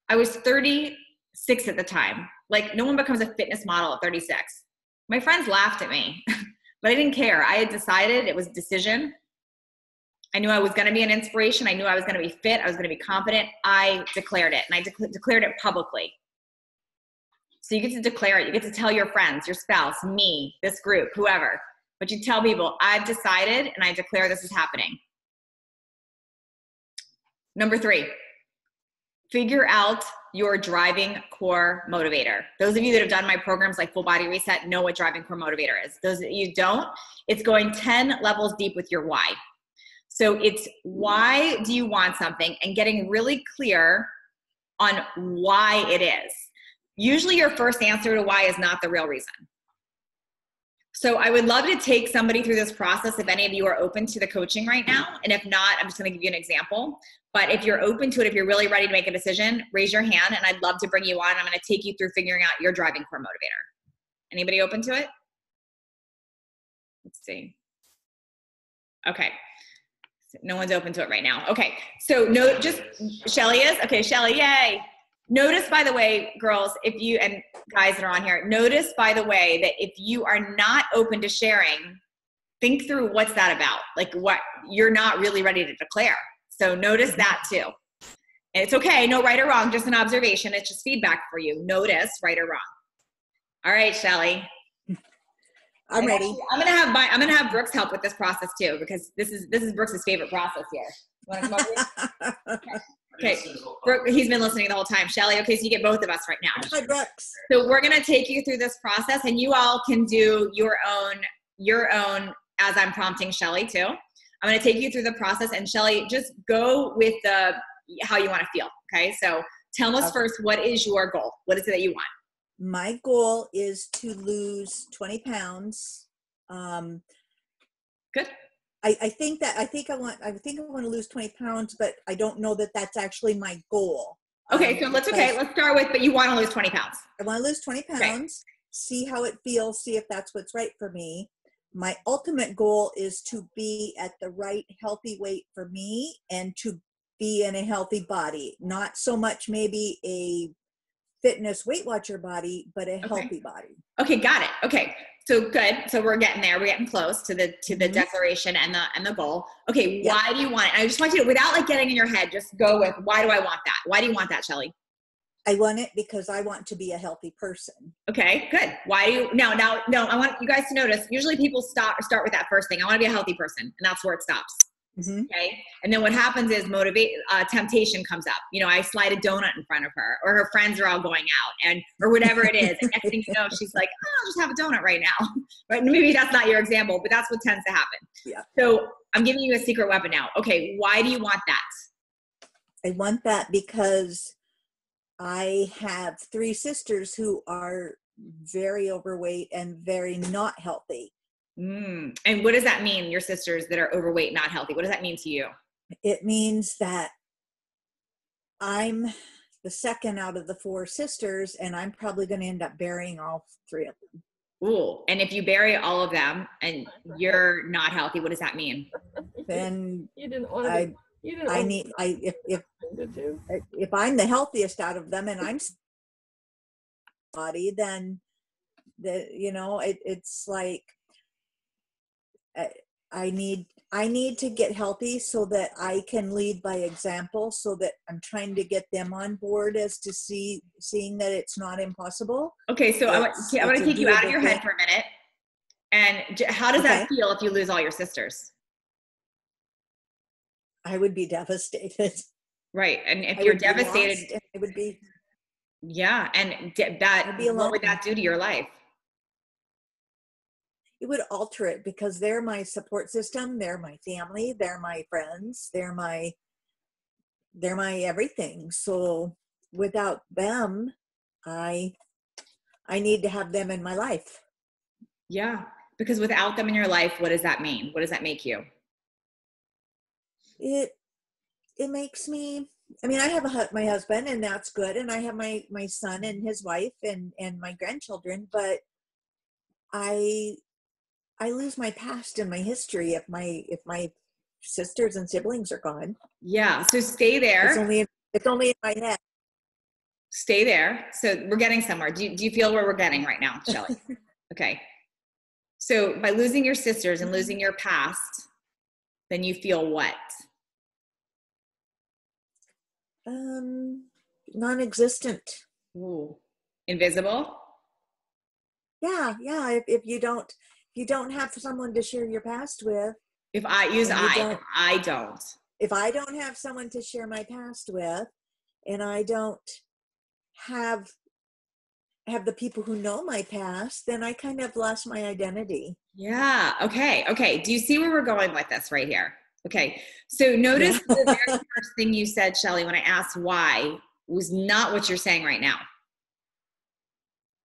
Speaker 1: I was 36 at the time. Like, no one becomes a fitness model at 36. My friends laughed at me, but I didn't care. I had decided, it was a decision. I knew I was going to be an inspiration. I knew I was going to be fit. I was going to be confident. I declared it, and I declared it publicly. So you get to declare it. You get to tell your friends, your spouse, me, this group, whoever. But you tell people, I've decided and I declare this is happening. Number 3, figure out your driving core motivator. Those of you that have done my programs like Full Body Reset know what driving core motivator is. Those that you don't, it's going 10 levels deep with your why. So it's why do you want something and getting really clear on why it is. Usually your first answer to why is not the real reason. So I would love to take somebody through this process if any of you are open to the coaching right now. And if not, I'm just going to give you an example. But if you're open to it, if you're really ready to make a decision, raise your hand and I'd love to bring you on. I'm going to take you through figuring out your driving core motivator. Anybody open to it? Let's see. Okay. No one's open to it right now. Okay. So no, just Shelly is? Okay, Shelly, yay. Notice, by the way, girls, if you, and guys that are on here, notice, by the way, that if you are not open to sharing, think through what's that about? Like what you're not really ready to declare. So notice that too. And it's okay, no right or wrong, just an observation. It's just feedback for you. Notice right or wrong. All right, Shelly.
Speaker 2: I'm ready.
Speaker 1: I'm gonna have Brooks help with this process too, because this is Brooks' favorite process here. You want to come over here? Okay, Brooke, he's been listening the whole time. Shelly, okay, so you get both of us right now.
Speaker 2: Hi, Brooks.
Speaker 1: So we're gonna take you through this process, and you all can do your own as I'm prompting Shelly too. I'm gonna take you through the process, and Shelly, just go with how you want to feel. Okay, so tell us first, what is your goal? What is it that you want?
Speaker 2: My goal is to lose 20 pounds.
Speaker 1: Good.
Speaker 2: I think I want to lose 20 pounds, but I don't know that that's actually my goal.
Speaker 1: Okay, so let's start with, but you want to lose 20 pounds.
Speaker 2: I want to lose 20 pounds, okay. See how it feels, see if that's what's right for me. My ultimate goal is to be at the right healthy weight for me and to be in a healthy body. Not so much maybe a fitness Weight Watcher body, but a healthy body.
Speaker 1: Okay, got it. Okay. So good. So we're getting there. We're getting close to the declaration and the goal. Okay. Yep. Why do you want it? I just want you to, without like getting in your head, just go with, why do I want that? Why do you want that, Shelly?
Speaker 2: I want it because I want to be a healthy person.
Speaker 1: Okay, good. Why do you, no, I want you guys to notice, usually people start with that first thing. I want to be a healthy person. And that's where it stops. Mm-hmm. Okay. And then what happens is temptation comes up. I slide a donut in front of her, or her friends are all going out or whatever it is. And next thing you know, she's like, oh, I'll just have a donut right now. Right. Maybe that's not your example, but that's what tends to happen. Yeah. So I'm giving you a secret weapon now. Okay. Why do you want that?
Speaker 2: I want that because I have 3 sisters who are very overweight and very not healthy.
Speaker 1: And what does that mean, your sisters that are overweight, not healthy? What does that mean to you?
Speaker 2: It means that I'm the second out of the 4 sisters, and I'm probably going to end up burying all 3 of them.
Speaker 1: Ooh, and if you bury all of them and you're not healthy, what does that mean?
Speaker 2: Then if I'm the healthiest out of them and I'm body, then it's like I need to get healthy so that I can lead by example, so that I'm trying to get them on board as to seeing that it's not impossible.
Speaker 1: Okay, so I want to take you out of your head for a minute. And how does that feel if you lose all your sisters?
Speaker 2: I would be devastated.
Speaker 1: Right, and if you're devastated,
Speaker 2: it would be.
Speaker 1: Yeah, and what would that do to your life?
Speaker 2: It would alter it because they're my support system. They're my family. They're my friends. They're my everything. So without them, I need to have them in my life.
Speaker 1: Yeah. Because without them in your life, what does that mean? What does that make you?
Speaker 2: it makes me, I mean, I have my husband, and that's good. And I have my son and his wife and my grandchildren, but I lose my past and my history if my sisters and siblings are gone.
Speaker 1: Yeah. So stay
Speaker 2: It's
Speaker 1: there.
Speaker 2: only in my head.
Speaker 1: Stay there. So we're getting somewhere. Do you feel where we're getting right now, Shelly? Okay. So by losing your sisters and losing your past, then you feel what?
Speaker 2: Non-existent.
Speaker 1: Ooh. Invisible?
Speaker 2: Yeah. If you don't have someone to share your past with,
Speaker 1: If I use
Speaker 2: and you
Speaker 1: I,
Speaker 2: don't,
Speaker 1: if I don't.
Speaker 2: if I don't have someone to share my past with, and I don't have the people who know my past, then I kind of lost my identity.
Speaker 1: Yeah. Okay. Okay. Do you see where we're going with this right here? Okay. So notice
Speaker 2: Yeah.
Speaker 1: the very first thing you said, Shelly, when I asked why, was not what you're saying right now.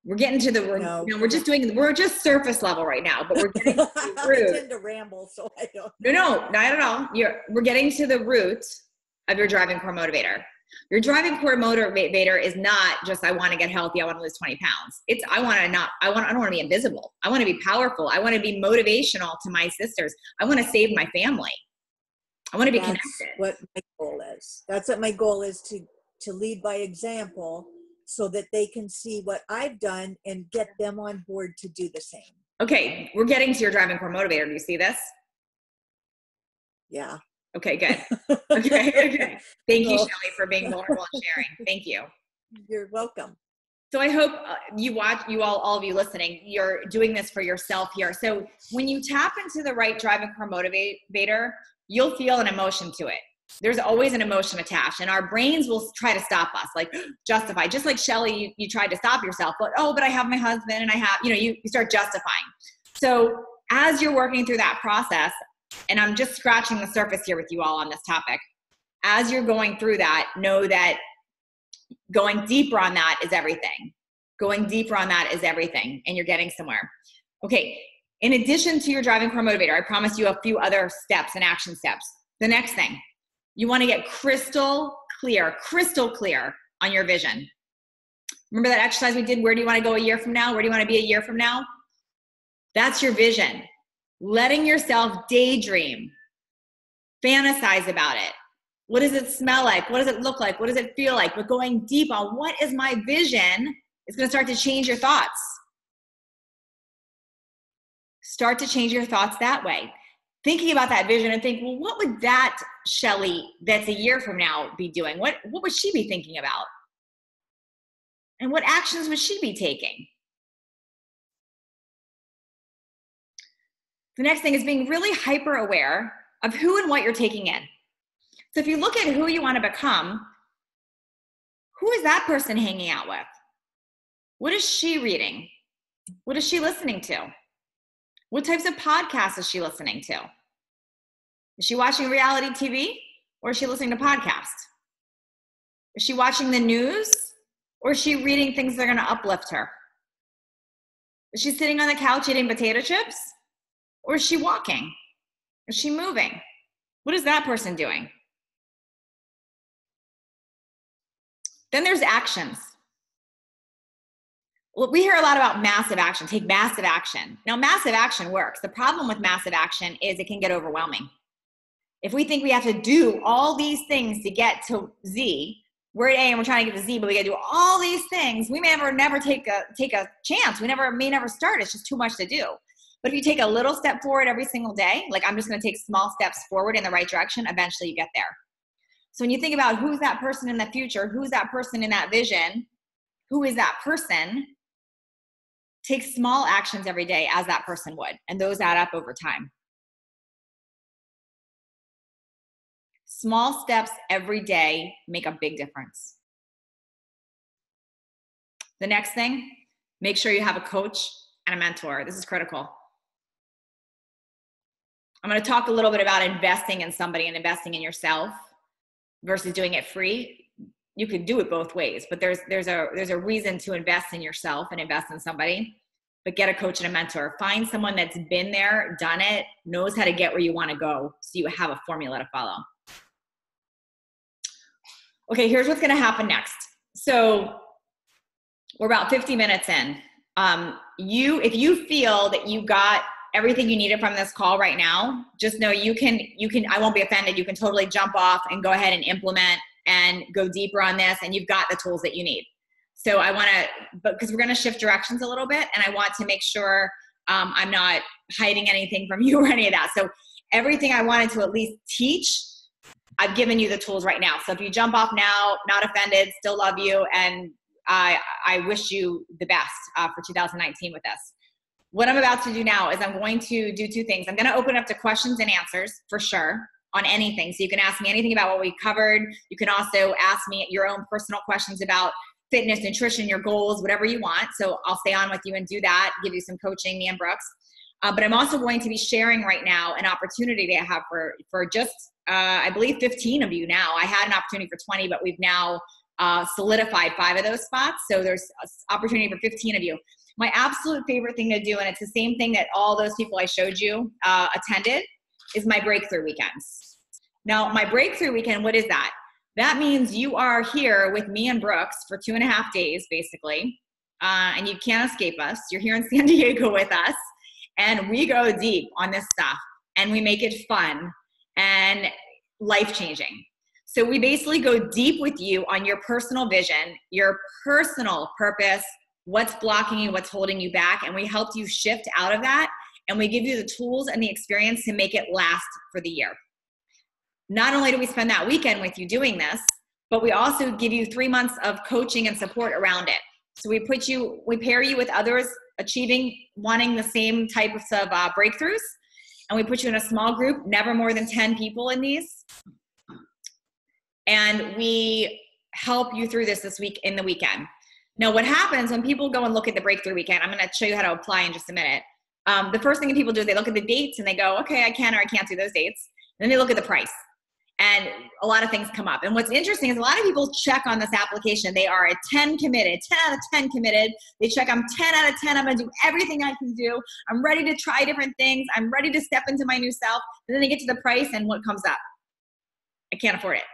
Speaker 1: We're getting to the,
Speaker 2: No.
Speaker 1: we're just surface level right now, but we're getting to the
Speaker 2: I
Speaker 1: root.
Speaker 2: tend to ramble, so I don't.
Speaker 1: No, not at all. We're getting to the root of your driving core motivator. Your driving core motivator is not just, I want to get healthy, I want to lose 20 pounds. It's, I don't want to be invisible. I want to be powerful. I want to be motivational to my sisters. I want to save my family. I want to be connected.
Speaker 2: What my goal is. That's what my goal is, to lead by example, so that they can see what I've done and get them on board to do the same.
Speaker 1: Okay, we're getting to your driving core motivator. Do you see this?
Speaker 2: Yeah.
Speaker 1: Okay, good. Okay. Thank you, Shelly, for being vulnerable and sharing. Thank you.
Speaker 2: You're welcome.
Speaker 1: So I hope all of you listening, you're doing this for yourself here. So when you tap into the right driving core motivator, you'll feel an emotion to it. There's always an emotion attached, and our brains will try to stop us, like justify, just like Shelly, you tried to stop yourself, but I have my husband and I have, you start justifying. So as you're working through that process, and I'm just scratching the surface here with you all on this topic, as you're going through that, know that going deeper on that is everything. Going deeper on that is everything, and you're getting somewhere. Okay, in addition to your driving core motivator, I promise you a few other steps and action steps. The next thing, you want to get crystal clear on your vision. Remember that exercise we did? Where do you want to go a year from now? Where do you want to be a year from now? That's your vision. Letting yourself daydream, fantasize about it. What does it smell like? What does it look like? What does it feel like? But going deep on what is my vision is going to start to change your thoughts. Start to change your thoughts that way. Thinking about that vision and think, well, what would that Shelly that's a year from now be doing? What would she be thinking about? And what actions would she be taking? The next thing is being really hyper aware of who and what you're taking in. So if you look at who you want to become, who is that person hanging out with? What is she reading? What is she listening to? What types of podcasts is she listening to? Is she watching reality TV, or is she listening to podcasts? Is she watching the news, or is she reading things that are going to uplift her? Is she sitting on the couch eating potato chips, or is she walking? Is she moving? What is that person doing? Then there's actions. Well, we hear a lot about massive action. Take massive action. Now, massive action works. The problem with massive action is it can get overwhelming. If we think we have to do all these things to get to Z, we're at A and we're trying to get to Z, but we got to do all these things, we may never take a chance. We may never start. It's just too much to do. But if you take a little step forward every single day, like I'm just going to take small steps forward in the right direction, eventually you get there. So when you think about who's that person in the future, who's that person in that vision, who is that person, take small actions every day as that person would, and those add up over time. Small steps every day make a big difference. The next thing, make sure you have a coach and a mentor. This is critical. I'm going to talk a little bit about investing in somebody and investing in yourself versus doing it free. You could do it both ways, but there's a reason to invest in yourself and invest in somebody. But get a coach and a mentor. Find someone that's been there, done it, knows how to get where you want to go, so you have a formula to follow. Okay, here's what's going to happen next. So we're about 50 minutes in. If you feel that you got everything you needed from this call right now, just know you can, I won't be offended. You can totally jump off and go ahead and implement and go deeper on this, and you've got the tools that you need. So I want to, because we're going to shift directions a little bit, and I want to make sure I'm not hiding anything from you or any of that. So everything I wanted to at least teach, I've given you the tools right now. So if you jump off now, not offended, still love you, and I wish you the best for 2019 with this. What I'm about to do now is I'm going to do two things. I'm going to open up to questions and answers for sure on anything. So you can ask me anything about what we covered. You can also ask me your own personal questions about fitness, nutrition, your goals, whatever you want. So I'll stay on with you and do that, give you some coaching, me and Brooks. But I'm also going to be sharing right now an opportunity that I have for just, I believe 15 of you now. I had an opportunity for 20, but we've now solidified 5 of those spots. So there's an opportunity for 15 of you. My absolute favorite thing to do, and it's the same thing that all those people I showed you attended, is my breakthrough weekends. Now, my breakthrough weekend, what is that? That means you are here with me and Brooks for 2.5 days, basically, and you can't escape us. You're here in San Diego with us, and we go deep on this stuff, and we make it fun and life-changing. So we basically go deep with you on your personal vision, your personal purpose, what's blocking you, what's holding you back, and we help you shift out of that, and we give you the tools and the experience to make it last for the year. Not only do we spend that weekend with you doing this, but we also give you 3 months of coaching and support around it. So we pair you with others wanting the same types of breakthroughs, and we put you in a small group, never more than 10 people in these. And we help you through this week in the weekend. Now, what happens when people go and look at the breakthrough weekend, I'm going to show you how to apply in just a minute. The first thing that people do is they look at the dates and they go, okay, I can or I can't do those dates. And then they look at the price. And a lot of things come up. And what's interesting is a lot of people check on this application. They are a 10 committed, 10 out of 10 committed. They check, I'm 10 out of 10. I'm going to do everything I can do. I'm ready to try different things. I'm ready to step into my new self. And then they get to the price and what comes up? I can't afford it.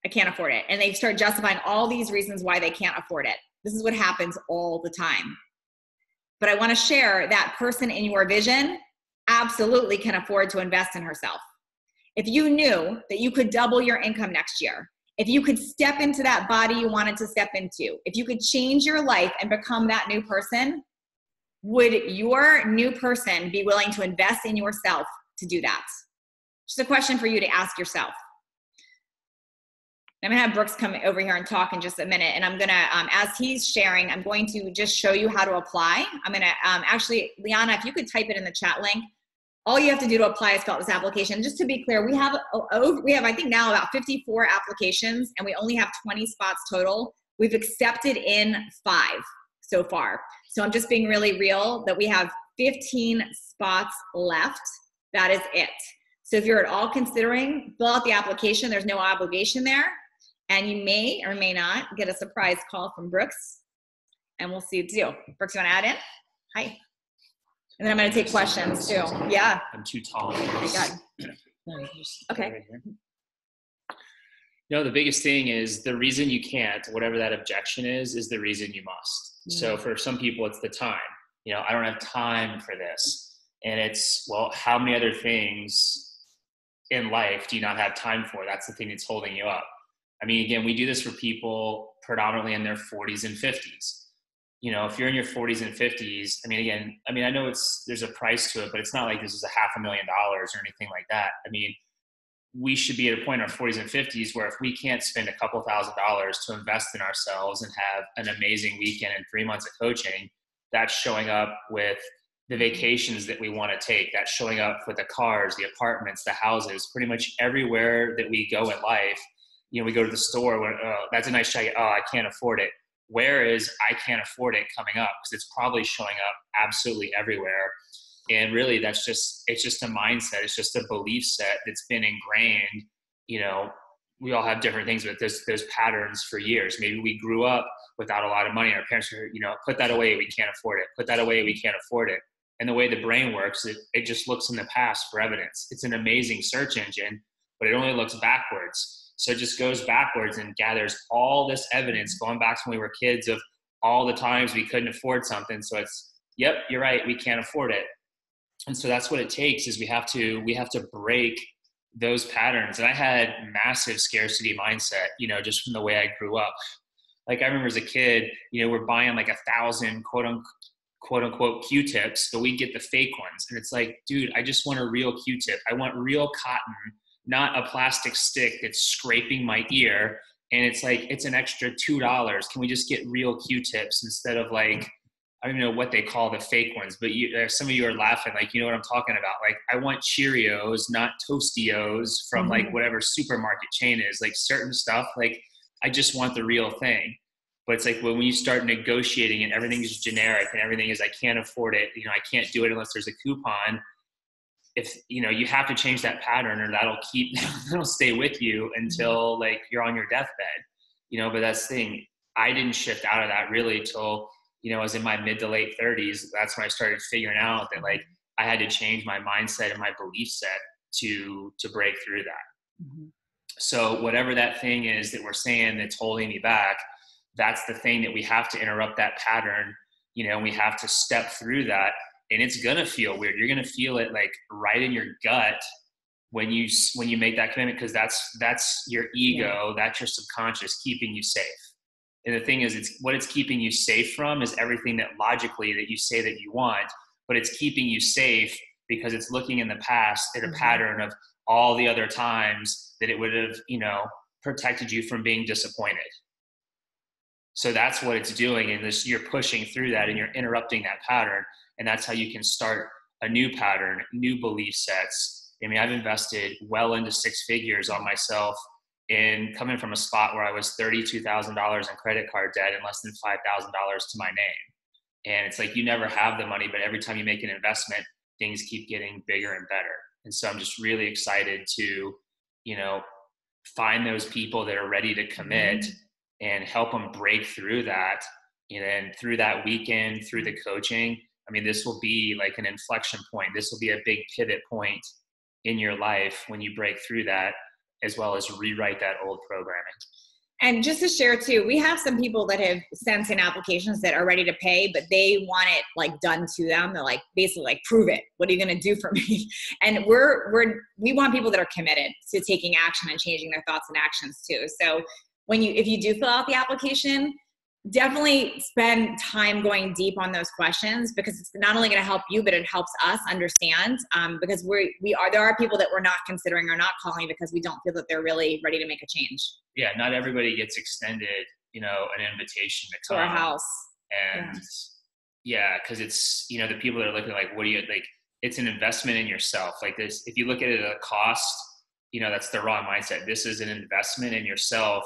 Speaker 1: I can't afford it. And they start justifying all these reasons why they can't afford it. This is what happens all the time. But I want to share that person in your vision absolutely can afford to invest in herself. If you knew that you could double your income next year, if you could step into that body you wanted to step into, if you could change your life and become that new person, would your new person be willing to invest in yourself to do that? Just a question for you to ask yourself. I'm going to have Brooks come over here and talk in just a minute. And I'm going to, as he's sharing, I'm going to just show you how to apply. I'm going to actually, Liana, if you could type it in the chat link, all you have to do to apply is fill out this application. Just to be clear, we have I think now about 54 applications and we only have 20 spots total. We've accepted in 5 so far. So I'm just being really real that we have 15 spots left. That is it. So if you're at all considering, fill out the application. There's no obligation there. And you may or may not get a surprise call from Brooks. And we'll see what to do. Brooks, you want to add in? Hi. And then I'm going to take questions too. Yeah.
Speaker 3: I'm too tall.
Speaker 1: Oh my God. Okay.
Speaker 3: Right here. No, the biggest thing is the reason you can't, whatever that objection is the reason you must. Mm-hmm. So for some people, it's the time. I don't have time for this. And it's, well, how many other things in life do you not have time for? That's the thing that's holding you up. I mean, again, we do this for people predominantly in their 40s and 50s. If you're in your 40s and 50s, I know there's a price to it, but it's not like this is $500,000 or anything like that. I mean, we should be at a point in our 40s and 50s where if we can't spend a couple $1,000s to invest in ourselves and have an amazing weekend and 3 months of coaching, that's showing up with the vacations that we want to take. That's showing up with the cars, the apartments, the houses, pretty much everywhere that we go in life. We go to the store where, oh, that's a nice jacket. Oh, I can't afford it. Where is I can't afford it coming up? Because it's probably showing up absolutely everywhere. And really it's just a mindset. It's just a belief set that's been ingrained. We all have different things, but there's patterns for years. Maybe we grew up without a lot of money. Our parents were, put that away. We can't afford it. Put that away. We can't afford it. And the way the brain works, it just looks in the past for evidence. It's an amazing search engine, but it only looks backwards. So it just goes backwards and gathers all this evidence going back to when we were kids of all the times we couldn't afford something. So it's, yep, you're right, we can't afford it. And so that's what it takes, is we have to break those patterns. And I had massive scarcity mindset, just from the way I grew up. Like I remember as a kid, we're buying like 1,000 quote unquote Q-tips, but we get the fake ones. And it's like, dude, I just want a real Q-tip. I want real cotton, not a plastic stick that's scraping my ear. And it's like, it's an extra $2. Can we just get real Q-tips instead of like, I don't even know what they call the fake ones, but some of you are laughing, like, you know what I'm talking about. Like, I want Cheerios, not Tostios from like whatever supermarket chain is, like certain stuff. Like, I just want the real thing. But it's like when you start negotiating and everything is generic and everything is, I can't afford it, I can't do it unless there's a coupon. If, you have to change that pattern, or that'll stay with you until like you're on your deathbed, but that's the thing. I didn't shift out of that really till, I was in my mid to late 30s. That's when I started figuring out that like I had to change my mindset and my belief set to break through that. Mm-hmm. So whatever that thing is that we're saying that's holding me back, that's the thing that we have to interrupt that pattern, we have to step through that. And it's going to feel weird. You're going to feel it like right in your gut when you make that commitment, because that's your ego, that's your subconscious keeping you safe. And the thing is, it's keeping you safe from is everything that logically that you say that you want, but it's keeping you safe because it's looking in the past at a pattern of all the other times that it would have, protected you from being disappointed. So that's what it's doing. And you're pushing through that and you're interrupting that pattern. And that's how you can start a new pattern, new belief sets. I mean, I've invested well into 6 figures on myself, in coming from a spot where I was $32,000 in credit card debt and less than $5,000 to my name. And it's like, you never have the money, but every time you make an investment, things keep getting bigger and better. And so I'm just really excited to, find those people that are ready to commit and help them break through that. And through that weekend, through the coaching, I mean, this will be like an inflection point. This will be a big pivot point in your life when you break through that, as well as rewrite that old programming.
Speaker 1: And just to share too, we have some people that have sent in applications that are ready to pay, but they want it like done to them. They're like, basically like, prove it. What are you going to do for me? And we want people that are committed to taking action and changing their thoughts and actions too. So if you do fill out the application, definitely spend time going deep on those questions, because it's not only going to help you, but it helps us understand, because there are people that we're not considering or not calling because we don't feel that they're really ready to make a change.
Speaker 3: Yeah. Not everybody gets extended, an invitation to come
Speaker 1: to our house.
Speaker 3: And cause it's, the people that are looking like, what do you like? It's an investment in yourself. Like this, if you look at it at a cost, that's the wrong mindset. This is an investment in yourself.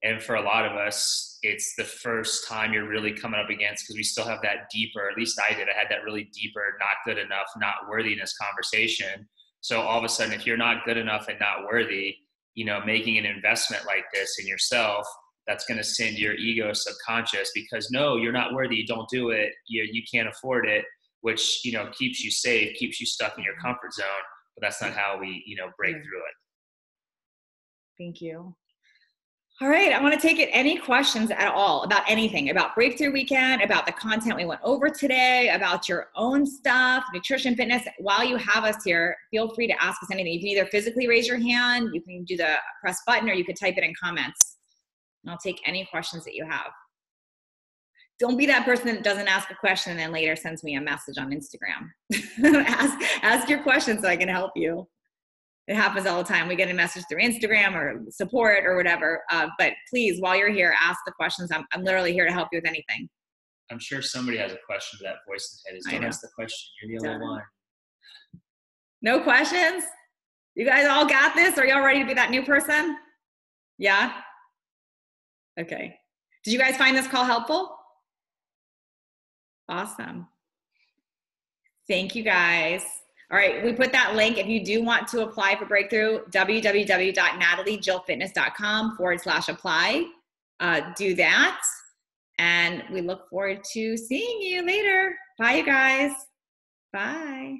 Speaker 3: And for a lot of us, it's the first time you're really coming up against, because we still have that deeper, at least I did, I had that really deeper, not good enough, not worthiness conversation. So all of a sudden, if you're not good enough and not worthy, making an investment like this in yourself, that's going to send your ego subconscious, because no, you're not worthy. Don't do it. You can't afford it, which, keeps you safe, keeps you stuck in your comfort zone. But that's not how we, break through it.
Speaker 1: Thank you. All right. I want to take it. Any questions at all about anything, about Breakthrough Weekend, about the content we went over today, about your own stuff, nutrition, fitness. While you have us here, feel free to ask us anything. You can either physically raise your hand, you can do the press button, or you could type it in comments. And I'll take any questions that you have. Don't be that person that doesn't ask a question and then later sends me a message on Instagram. ask your question so I can help you. It happens all the time. We get a message through Instagram or support or whatever. But please, while you're here, ask the questions. I'm literally here to help you with anything.
Speaker 3: I'm sure somebody has a question to that voice in the head. Don't ask the question. You're the only one.
Speaker 1: No questions? You guys all got this? Are y'all ready to be that new person? Yeah? Okay. Did you guys find this call helpful? Awesome. Thank you guys. All right, we put that link. If you do want to apply for Breakthrough, www.nataliejillfitness.com/apply. Do that. And we look forward to seeing you later. Bye, you guys. Bye.